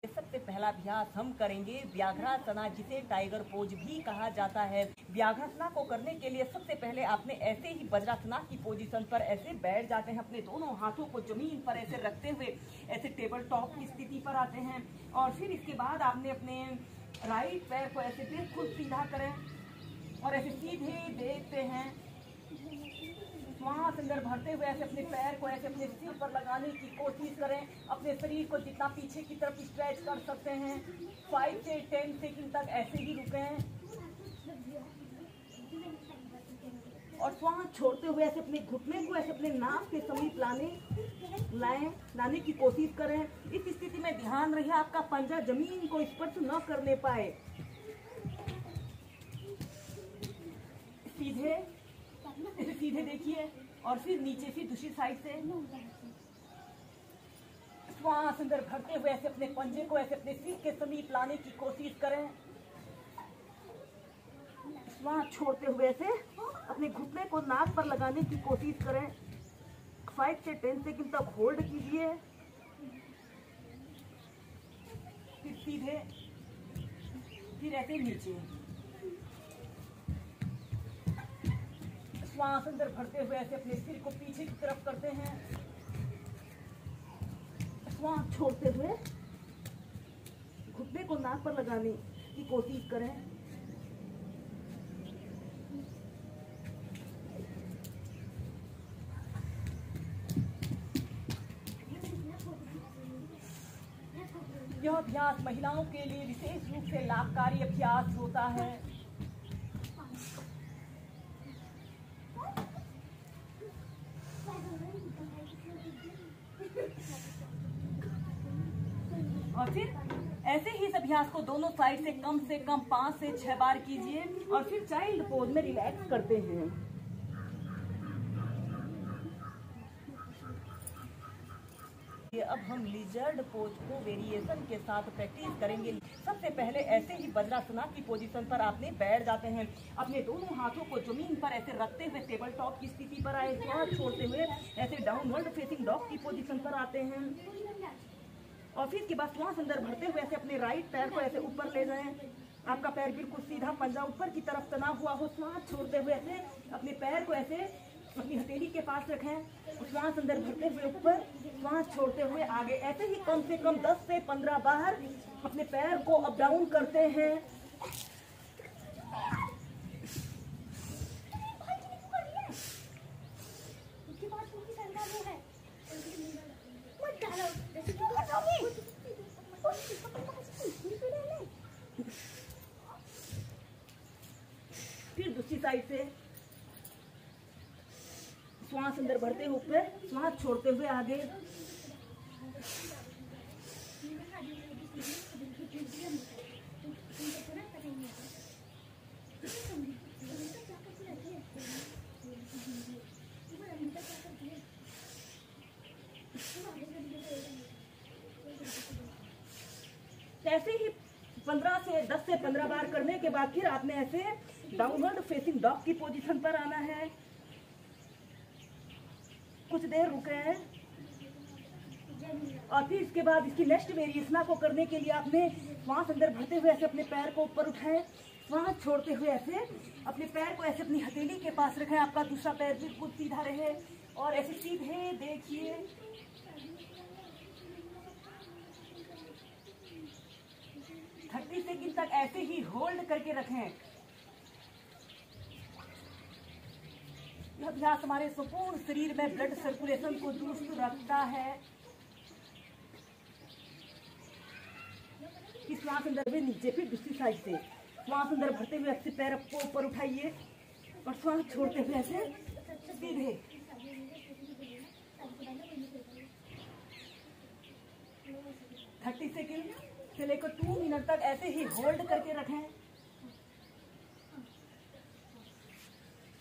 सबसे पहला अभ्यास हम करेंगे व्याघ्रासना, जिसे टाइगर पोज भी कहा जाता है। व्याघ्रासना को करने के लिए सबसे पहले आपने ऐसे ही वज्रासना की पोजीशन पर ऐसे बैठ जाते हैं। अपने दोनों हाथों को जमीन पर ऐसे रखते हुए ऐसे टेबल टॉप की स्थिति पर आते हैं और फिर इसके बाद आपने अपने राइट पैर को ऐसे बिल्कुल सीधा करें और ऐसे सीधे देखते हैं। श्वास अंदर भरते हुए ऐसे अपने पैर को ऐसे अपने सिर पर लगाने की कोशिश करें। अपने शरीर को जितना पीछे की तरफ स्ट्रेच कर सकते हैं 5 से 10 सेकंड तक ऐसे ही रुकें और श्वास छोड़ते हुए ऐसे अपने घुटने को ऐसे अपने नाक के समीप लाने की कोशिश करें। इस स्थिति में ध्यान रहे आपका पंजा जमीन को स्पर्श न करने पाए। सीधे देखिए और फिर नीचे फिर दूसरी साइड से श्वास अंदर भरते हुए ऐसे अपने पंजे को ऐसे अपने सिर के समीप लाने की कोशिश करें। श्वास छोड़ते हुए ऐसे अपने घुटने को नाक पर लगाने की कोशिश करें। 5 से 10 सेकंड तक होल्ड कीजिए। फिर सीधे, फिर ऐसे नीचे। श्वास अंदर भरते हुए ऐसे अपने सिर को पीछे की तरफ करते हैं। श्वास छोड़ते हुए घुटने को नाक पर लगाने की कोशिश करें। यह अभ्यास महिलाओं के लिए विशेष रूप से लाभकारी अभ्यास होता है। और फिर ऐसे ही इस अभ्यास को दोनों साइड से कम 5 से 6 बार कीजिए और फिर चाइल्ड पोज में रिलैक्स करते हैं। अब हम लिजर्ड पोज को वेरिएशन के साथ प्रैक्टिस करेंगे। सबसे पहले ऐसे ही वज्रासना की पोजीशन पर आपने बैठ जाते हैं। अपने दोनों हाथों को जमीन पर ऐसे रखते हुए टेबल टॉप की स्थिति पर आए। श्वास छोड़ते हुए ऐसे डाउनवर्ड फेसिंग डॉग की पोजीशन पर आते हैं और फिर इसके बाद श्वास अंदर भरते हुए ऐसे अपने राइट पैर को ऐसे ऊपर ले जाएं। आपका पैर बिल्कुल सीधा, पंजा ऊपर की तरफ तना हुआ हो। श्वास छोड़ते हुए ऐसे अपने पैर को ऐसे अपनी हथेली के पास रखें। श्वास अंदर भरते हुए ऊपर, श्वास छोड़ते हुए आगे। ऐसे ही कम से कम 10 से 15 बार अपने पैर को अप डाउन करते हैं। फिर दूसरी साइड से श्वास अंदर भरते हुए ऊपर, श्वास छोड़ते हुए आगे। ऐसे ही 10 से 15 बार करने के बाद फिर आपने ऐसे डाउनवर्ड फेसिंग डॉग की पोजीशन पर आना है। कुछ देर रुके हैं और फिर इसके बाद इसकी नेक्स्ट वेरिएशन को करने के लिए आपने श्वास अंदर भरते हुए ऐसे अपने पैर को ऊपर उठाएं। श्वास छोड़ते हुए ऐसे अपने पैर को ऐसे अपनी हथेली के पास रखें। आपका दूसरा पैर बिल्कुल सीधा रहे और ऐसे सीधे देखिए। थर्टी सेकंड तक ऐसे ही होल्ड करके रखें। यह अभ्यास हमारे संपूर्ण शरीर में ब्लड सर्कुलेशन को दुरुस्त रखता है। इस श्वास अंदर में नीचे, फिर दूसरी साइड से श्वास अंदर भरते हुए ऐसे पैर को ऊपर उठाइए और श्वास छोड़ते हुए ऐसे सीधे। थर्टी सेकेंड से लेकर 2 मिनट तक ऐसे ही होल्ड करके रखें।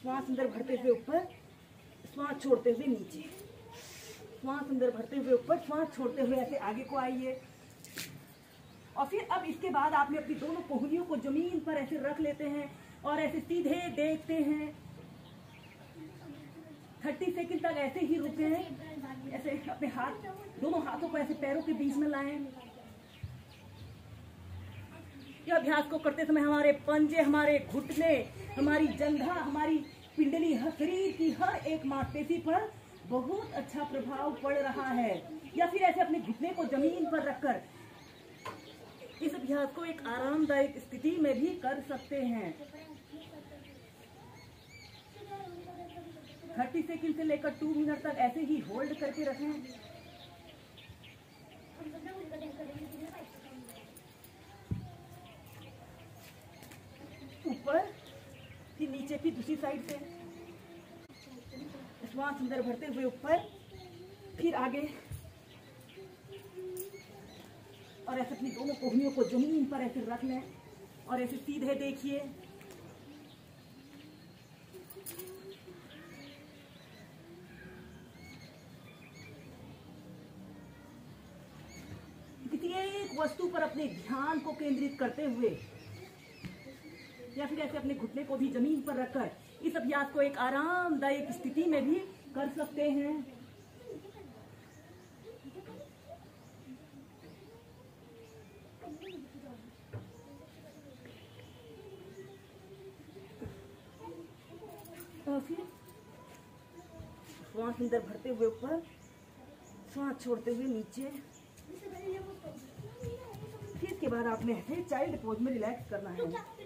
श्वास अंदर भरते हुए ऊपर, श्वास छोड़ते हुए नीचे। श्वास अंदर भरते हुए ऊपर, श्वास छोड़ते हुए ऐसे आगे को आइए और फिर अब इसके बाद आपने अपनी दोनों कोहनियों को जमीन पर ऐसे रख लेते हैं और ऐसे सीधे देखते हैं। 30 सेकंड तक ऐसे ही रुके हैं। ऐसे अपने दोनों हाथों को ऐसे पैरों के बीच में लाएं अभ्यास को करते समय हमारे पंजे, हमारे घुटने, हमारी जंघा, हमारी पिंडली, शरीर की हर एक मांसपेशी पर बहुत अच्छा प्रभाव पड़ रहा है। या फिर ऐसे अपने घुटने को जमीन पर रखकर इस अभ्यास को एक आरामदायक स्थिति में भी कर सकते हैं। 30 सेकंड से लेकर 2 मिनट तक ऐसे ही होल्ड करके रखें। ऊपर फिर नीचे, फिर दूसरी साइड से श्वास अंदर भरते हुए ऊपर, फिर आगे, और ऐसे अपनी दोनों कोहनियों को जमीन पर ऐसे रख लें और ऐसे सीधे देखिए। किसी एक वस्तु पर अपने ध्यान को केंद्रित करते हुए या फिर ऐसे अपने घुटने को भी जमीन पर रखकर इस अभ्यास को एक आरामदायक स्थिति में भी कर सकते हैं। और फिर श्वास अंदर भरते हुए ऊपर, श्वास छोड़ते हुए नीचे। फिर इसके बाद आपने ऐसे चाइल्ड पोज में रिलैक्स करना है।